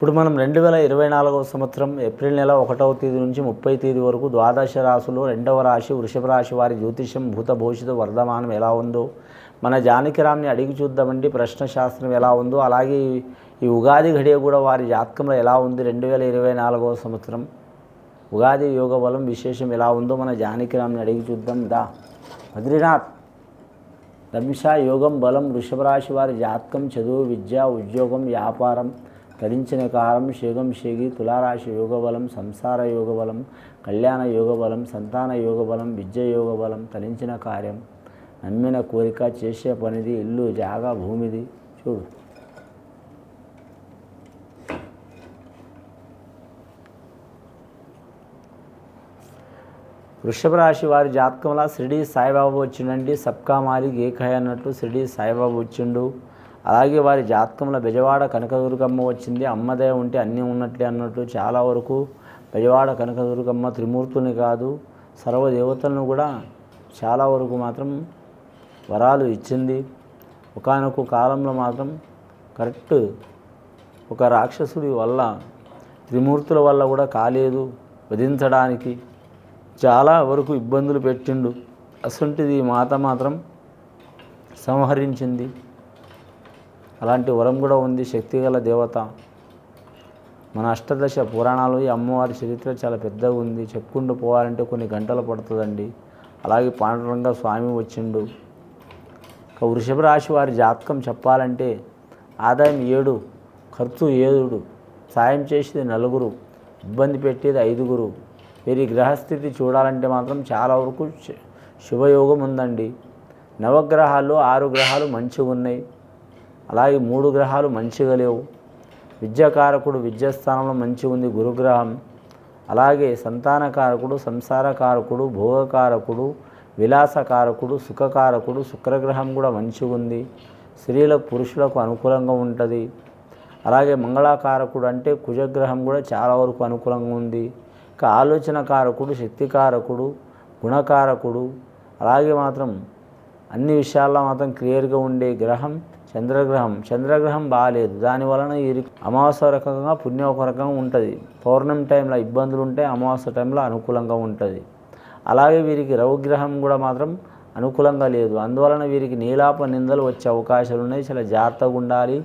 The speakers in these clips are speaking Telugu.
ఇప్పుడు మనం 2024వ సంవత్సరం ఏప్రిల్ నెల 1వ తేదీ నుంచి 30వ తేదీ వరకు ద్వాదశ రాశులు 2వ రాశి వృషభ రాశి వారి జ్యోతిష్యం భూత భవిష్యత్తు వర్ధమానం ఎలా ఉందో మన జానకిరామ్ని అడిగి చూద్దామండి. ప్రశ్న శాస్త్రం ఎలా ఉందో అలాగే ఈ ఉగాది ఘడియ కూడా వారి జాతకంలో ఎలా ఉంది 2024వ సంవత్సరం ఉగాది యోగ బలం విశేషం ఎలా ఉందో మన జానకిరామ్ని అడిగి చూద్దాం. బద్రీనాథ్ దంశ యోగం బలం వృషభ రాశి వారి జాతకం చదువు విద్య ఉద్యోగం వ్యాపారం ధరించిన కారం శేగం శేగి తులారాశి యోగబలం సంసార యోగబలం కళ్యాణ యోగబలం సంతాన యోగబలం విద్య యోగబలం తరించిన కార్యం నమ్మిన కోరిక చేసే పనిది ఇల్లు జాగా భూమిది. చూడు వృషభ రాశి వారి జాతకంలో షిరిడి సాయిబాబా వచ్చిండండి. సబ్కా మాలిక్ ఏకై అన్నట్టు షిరిడి సాయిబాబా వచ్చిండు. అలాగే వారి జాతకంలో బెజవాడ కనకదుర్గమ్మ వచ్చింది. అమ్మదయ ఉంటే అన్నీ ఉన్నట్లే అన్నట్టు చాలా వరకు బెజవాడ కనకదుర్గమ్మ త్రిమూర్తుని కాదు సర్వదేవతలను కూడా చాలా వరకు మాత్రం వరాలు ఇచ్చింది. ఒకానొక కాలంలో మాత్రం కరెక్ట్ ఒక రాక్షసుడి వల్ల త్రిమూర్తుల వల్ల కూడా కాలేదు వధించడానికి చాలా వరకు ఇబ్బందులు పెట్టిండు. అసంటిది మాత మాత్రం సంహరించింది. అలాంటి వరం కూడా ఉంది. శక్తిగల దేవత మన అష్టదశ పురాణాలు ఈ అమ్మవారి చరిత్ర చాలా పెద్దగా ఉంది. చెప్పుకుంటూ పోవాలంటే కొన్ని గంటలు పడుతుందండి. అలాగే పాండురంగ స్వామి వచ్చిండు. వృషభ రాశి వారి జాతకం చెప్పాలంటే ఆదాయం 7, ఖర్చు 7, సాయం చేసేది 4, ఇబ్బంది పెట్టేది 5. వీరి గ్రహస్థితి చూడాలంటే మాత్రం చాలా వరకు శుభయోగం ఉందండి. నవగ్రహాల్లో 6 గ్రహాలు మంచిగా ఉన్నాయి. అలాగే 3 గ్రహాలు మంచిగా లేవు. విద్యాకారకుడు విద్యాస్థానంలో మంచిగా ఉంది గురుగ్రహం. అలాగే సంతానకారకుడు సంసారకారకుడు భోగకారకుడు విలాసకారకుడు సుఖకారకుడు శుక్రగ్రహం కూడా మంచిగా ఉంది. స్త్రీలకు పురుషులకు అనుకూలంగా ఉంటుంది. అలాగే మంగళాకారకుడు అంటే కుజగ్రహం కూడా చాలా వరకు అనుకూలంగా ఉంది. ఇక ఆలోచనకారకుడు శక్తికారకుడు గుణకారకుడు అలాగే మాత్రం అన్ని విషయాల్లో మాత్రం క్లియర్గా ఉండే గ్రహం చంద్రగ్రహం. చంద్రగ్రహం బాగాలేదు. దానివలన ఈ అమావాస్య రకంగా పుణ్యం ఒక రకంగా ఉంటుంది. పౌర్ణమి టైంలో ఇబ్బందులు ఉంటాయి, అమావాస్య టైంలో అనుకూలంగా ఉంటుంది. అలాగే వీరికి రవిగ్రహం కూడా మాత్రం అనుకూలంగా లేదు. అందువలన వీరికి నీలాప నిందలు వచ్చే అవకాశాలు ఉన్నాయి. చాలా జాగ్రత్తగా ఉండాలి.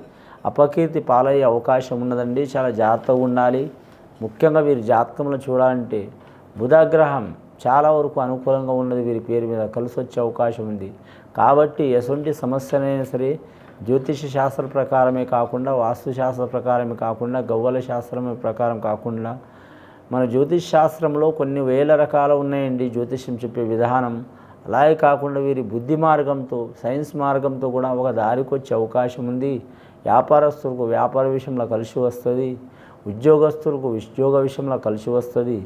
అపకీర్తి పాలయ్యే అవకాశం ఉన్నదండి. చాలా జాగ్రత్తగా ఉండాలి. ముఖ్యంగా వీరి జాతకంలో చూడాలంటే బుధగ్రహం చాలా వరకు అనుకూలంగా ఉన్నది. వీరి పేరు మీద కలిసి వచ్చే అవకాశం ఉంది. కాబట్టి ఎటువంటి సమస్యనైనా సరే జ్యోతిష శాస్త్ర ప్రకారమే కాకుండా వాస్తుశాస్త్ర ప్రకారమే కాకుండా గవ్వల శాస్త్రం ప్రకారం కాకుండా మన జ్యోతిష్ శాస్త్రంలో కొన్ని వేల రకాలు ఉన్నాయండి జ్యోతిష్యం చెప్పే విధానం. అలాగే కాకుండా వీరి బుద్ధి మార్గంతో సైన్స్ మార్గంతో కూడా ఒక దారికి వచ్చే అవకాశం ఉంది. వ్యాపారస్తులకు వ్యాపార విషయంలో కలిసి వస్తుంది. ఉద్యోగస్తులకు ఉద్యోగ విషయంలో కలిసి వస్తుంది.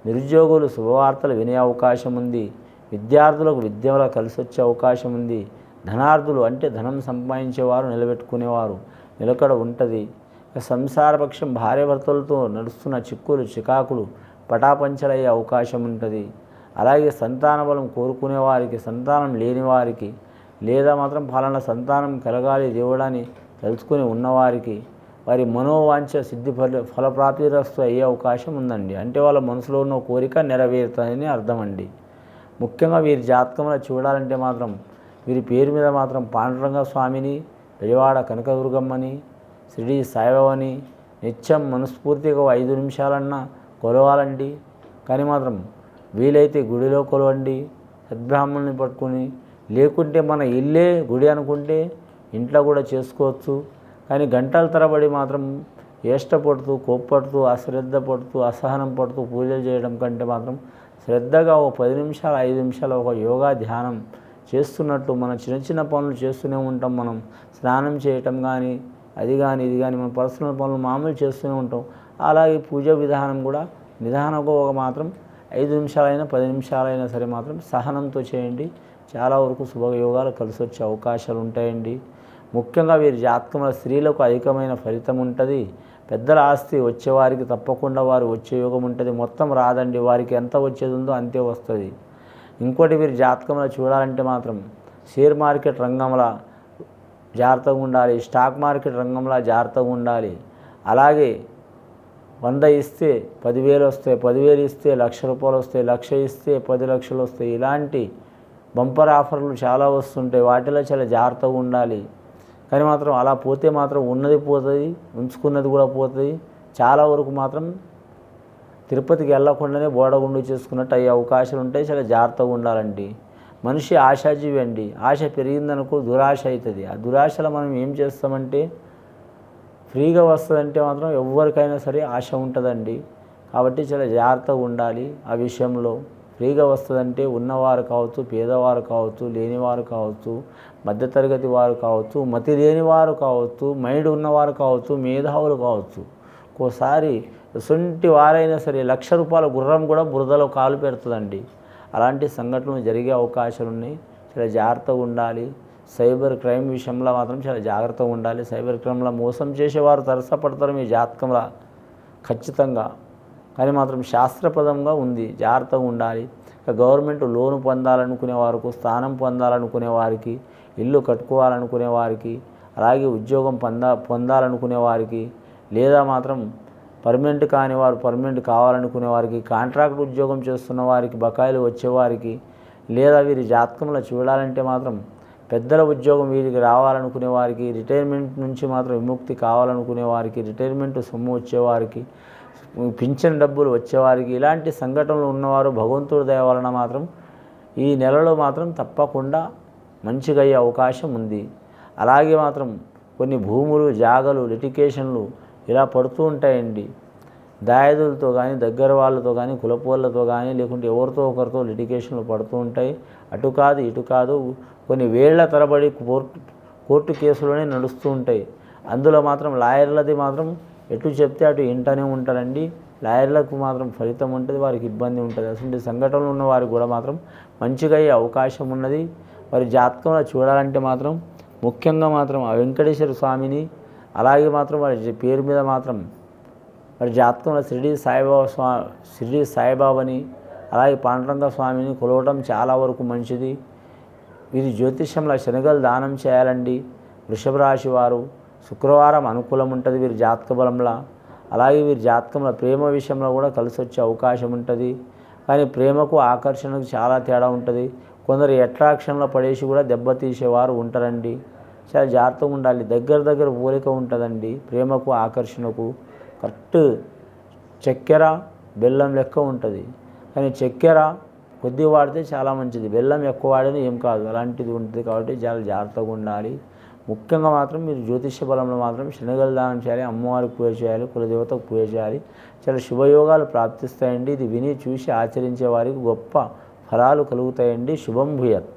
నిరుద్యోగులు శుభవార్తలు వినే అవకాశం ఉంది. విద్యార్థులకు విద్యలో కలిసి వచ్చే అవకాశం ఉంది. ధనార్థులు అంటే ధనం సంపాదించేవారు నిలబెట్టుకునేవారు నిలకడ ఉంటుంది. సంసారపక్షం భార్యాభర్తలతో నడుస్తున్న చిక్కులు చికాకులు పటాపంచలయ్యే అవకాశం ఉంటుంది. అలాగే సంతాన బలం కోరుకునే వారికి సంతానం లేని వారికి లేదా మాత్రం ఫలానా సంతానం కలగాలి దేవుడని తెలుసుకుని ఉన్నవారికి వారి మనోవాంఛ సిద్ధి ఫలప్రాప్తిరస్తు అయ్యే అవకాశం ఉందండి. అంటే వాళ్ళ మనసులో ఉన్న కోరిక నెరవేరుతుందని అర్థం అండి. ముఖ్యంగా వీరి జాతకంలో చూడాలంటే మాత్రం వీరి పేరు మీద మాత్రం పాండురంగ స్వామిని బెజవాడ కనకదుర్గమ్మని షిరిడి సాయిబాబాని నిత్యం మనస్ఫూర్తిగా 5 నిమిషాలన్నా కొలవాలండి. కానీ మాత్రం వీలైతే గుడిలో కొలవండి సద్బ్రాహ్మణుని పట్టుకొని. లేకుంటే మన ఇల్లే గుడి అనుకుంటే ఇంట్లో కూడా చేసుకోవచ్చు. కానీ గంటల తరబడి మాత్రం ఏష్టపడుతూ కోప్పడుతూ అశ్రద్ధ పడుతూ అసహనం పడుతూ పూజలు చేయడం కంటే మాత్రం శ్రద్ధగా ఒక 10 నిమిషాలు 5 నిమిషాలు ఒక యోగా ధ్యానం చేస్తున్నట్టు మన చిన్న చిన్న పనులు చేస్తూనే ఉంటాం. మనం స్నానం చేయటం కానీ అది కానీ ఇది కానీ మన పర్సనల్ పనులు మామూలు చేస్తూనే ఉంటాం. అలాగే పూజ విధానం కూడా నిదానంగా ఒక మాత్రం 5 నిమిషాలైనా 10 నిమిషాలైనా సరే మాత్రం సహనంతో చేయండి. చాలా వరకు శుభయోగాలు కలిసి వచ్చే అవకాశాలు ఉంటాయండి. ముఖ్యంగా వీరి జాతకంలో స్త్రీలకు అధికమైన ఫలితం ఉంటుంది. పెద్దల ఆస్తి వచ్చేవారికి తప్పకుండా వారు వచ్చే యోగం ఉంటుంది. మొత్తం రాదండి, వారికి ఎంత వచ్చేది ఉందో అంతే వస్తుంది. ఇంకోటి వీరి జాతకంలో చూడాలంటే మాత్రం షేర్ మార్కెట్ రంగంలో జాగ్రత్తగా ఉండాలి, స్టాక్ మార్కెట్ రంగంలో జాగ్రత్తగా ఉండాలి. అలాగే 100 ఇస్తే 10,000 వస్తాయి, 10,000 ఇస్తే ₹1,00,000 వస్తాయి, 1,00,000 ఇస్తే 10 లక్షలు వస్తాయి. ఇలాంటి బంపర్ ఆఫర్లు చాలా వస్తుంటాయి. వాటిలో చాలా జాగ్రత్తగా ఉండాలి. కానీ మాత్రం అలా పోతే మాత్రం ఉన్నది పోతుంది, ఉంచుకున్నది కూడా పోతుంది. చాలా వరకు మాత్రం తిరుపతికి వెళ్ళకుండానే బోడగుండు చేసుకున్నట్టు అయ్యే అవకాశాలు ఉంటాయి. చాలా జాగ్రత్తగా ఉండాలండి. మనిషి ఆశాజీవి అండి. ఆశ పెరిగిందనుకో దురాశ అవుతుంది. ఆ దురాశలో మనం ఏం చేస్తామంటే ఫ్రీగా వస్తుందంటే మాత్రం ఎవరికైనా సరే ఆశ ఉంటుందండి. కాబట్టి చాలా జాగ్రత్తగా ఉండాలి ఆ విషయంలో. ఫ్రీగా వస్తుందంటే ఉన్నవారు కావచ్చు, పేదవారు కావచ్చు, లేనివారు కావచ్చు, మధ్యతరగతి వారు కావచ్చు, మతి లేనివారు కావచ్చు, మైండ్ ఉన్నవారు కావచ్చు, మేధావులు కావచ్చు. ఒక్కోసారి ఎటువంటి వారైనా సరే ₹1,00,000 గుర్రం కూడా బురదలో కాలు పెడుతుందండి. అలాంటి సంఘటనలు జరిగే అవకాశాలు ఉన్నాయి. చాలా జాగ్రత్తగా ఉండాలి. సైబర్ క్రైమ్ విషయంలో మాత్రం చాలా జాగ్రత్తగా ఉండాలి. సైబర్ క్రైమ్లో మోసం చేసేవారు తరసపడతారు మీ జాతకంలో ఖచ్చితంగా. కానీ మాత్రం శాస్త్రపదంగా ఉంది, జాగ్రత్తగా ఉండాలి. గవర్నమెంట్ లోను పొందాలనుకునే వారికి, స్థానం పొందాలనుకునే వారికి, ఇల్లు కట్టుకోవాలనుకునే వారికి, అలాగే ఉద్యోగం పొందాలనుకునే వారికి, లేదా మాత్రం పర్మనెంట్ కాని వారు పర్మనెంట్ కావాలనుకునే వారికి, కాంట్రాక్ట్ ఉద్యోగం చేస్తున్న వారికి, బకాయిలు వచ్చేవారికి, లేదా వీరి జాతకంలో చూడాలంటే మాత్రం పెద్దల ఉద్యోగం వీరికి రావాలనుకునే వారికి, రిటైర్మెంట్ నుంచి మాత్రం విముక్తి కావాలనుకునే వారికి, రిటైర్మెంట్ సొమ్ము వచ్చేవారికి, పింఛన్ డబ్బులు వచ్చేవారికి, ఇలాంటి సంఘటనలు ఉన్నవారు భగవంతుడి దయ వలన మాత్రం ఈ నెలలో మాత్రం తప్పకుండా మంచిగా అయ్యే అవకాశం ఉంది. అలాగే మాత్రం కొన్ని భూములు, జాగలు, లిటికేషన్లు ఇలా పడుతూ ఉంటాయండి. దాయాదులతో కానీ, దగ్గర వాళ్ళతో కానీ, కులపోళ్ళతో కానీ, లేకుంటే ఎవరితో ఒకరితో లిటికేషన్లు పడుతూ ఉంటాయి. అటు కాదు ఇటు కాదు, కొన్ని వేళ్ల తరబడి కోర్టు కేసులోనే నడుస్తూ ఉంటాయి. అందులో మాత్రం లాయర్లది మాత్రం ఎటు చెప్తే అటు ఇంటనే ఉంటారండి. లాయర్లకు మాత్రం ఫలితం ఉంటుంది, వారికి ఇబ్బంది ఉంటుంది. అసలు సంఘటనలు ఉన్న వారికి కూడా మాత్రం మంచిగా అయ్యే అవకాశం ఉన్నది. వారి జాతకంలో చూడాలంటే మాత్రం ముఖ్యంగా మాత్రం ఆ వెంకటేశ్వర స్వామిని, అలాగే మాత్రం వారి పేరు మీద మాత్రం వారి జాతకంలో షిరిడి సాయిబాబాని, అలాగే పాండురంగ స్వామిని కొలవడం చాలా వరకు మంచిది. వీరి జ్యోతిష్యంలో శనగలు దానం చేయాలండి. వృషభ రాశి వారు శుక్రవారం అనుకూలం ఉంటుంది వీరి జాతక బలంలో. అలాగే వీరి జాతకంలో ప్రేమ విషయంలో కూడా కలిసి వచ్చే అవకాశం ఉంటుంది. కానీ ప్రేమకు ఆకర్షణకు చాలా తేడా ఉంటుంది. కొందరు అట్రాక్షన్లో పడేసి కూడా దెబ్బతీసేవారు ఉంటారండి. చాలా జాగ్రత్తగా ఉండాలి. దగ్గర పోలిక ఉంటుందండి ప్రేమకు ఆకర్షణకు. కరెక్ట్ చక్కెర బెల్లం లెక్క ఉంటుంది. కానీ చక్కెర కొద్ది వాడితే చాలా మంచిది, బెల్లం ఎక్కువ వాడినా ఏం కాదు, అలాంటిది ఉంటుంది. కాబట్టి చాలా జాగ్రత్తగా ఉండాలి. ముఖ్యంగా మాత్రం మీరు జ్యోతిష్య బలంలో మాత్రం శనగలు దానం చేయాలి, అమ్మవారికి పూజ చేయాలి, కులదేవతకు పూజ చేయాలి. చాలా శుభయోగాలు ప్రాప్తిస్తాయండి. ఇది విని చూసి ఆచరించే వారికి గొప్ప ఫలాలు కలుగుతాయండి. శుభం భూయత్.